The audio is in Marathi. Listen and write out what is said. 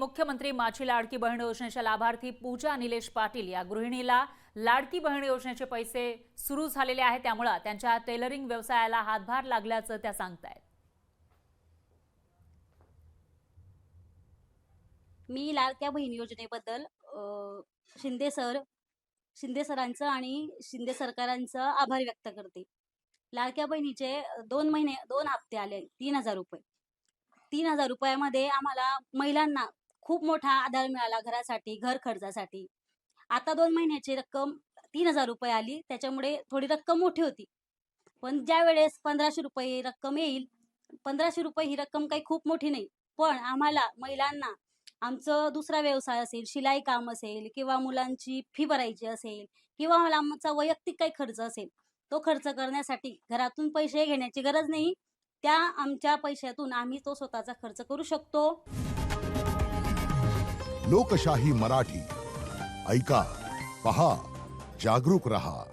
मुख्यमंत्री माझी लाडकी बहीण योजनेच्या लाभार्थी पूजा निलेश पाटील या गृहिणीला लाडकी बहीण योजनेचे पैसे सुरू झालेले आहेत, त्यामुळे त्यांच्या टेलरिंग व्यवसायाला हातभार लागल्याचं त्या सांगतायत। मी लाडक्या बहीण योजनेबद्दल शिंदे सरांचं आणि शिंदे सरकारांचं आभार व्यक्त करते। लाडक्या बहिणीचे 2 हप्ते आले 3000 रुपये। 3000 रुपयामध्ये आम्हाला महिलांना खूप मोठा आधार मिळाला घरासाठी, घर खर्चासाठी। आता 2 महिन्याची रक्कम 3000 रुपये आली, त्याच्यामुळे थोडी रक्कम मोठी होती। पण ज्या वेळेस 1500 रुपये रक्कम येईल, 1500 रुपये ही रक्कम काही खूप मोठी नाही, पण आम्हाला महिलांना आमचं दुसरा व्यवसाय असेल, शिलाई काम असेल किंवा मुलांची फी भरायची असेल किंवा मला आमचा वैयक्तिक काही खर्च असेल, तो खर्च करण्यासाठी घरातून पैसे घेण्याची गरज नाही। त्या आमच्या पैशातून आम्ही तो स्वतःचा खर्च करू शकतो। लोकशाही मराठी ऐका, पहा, जागरूक रहा।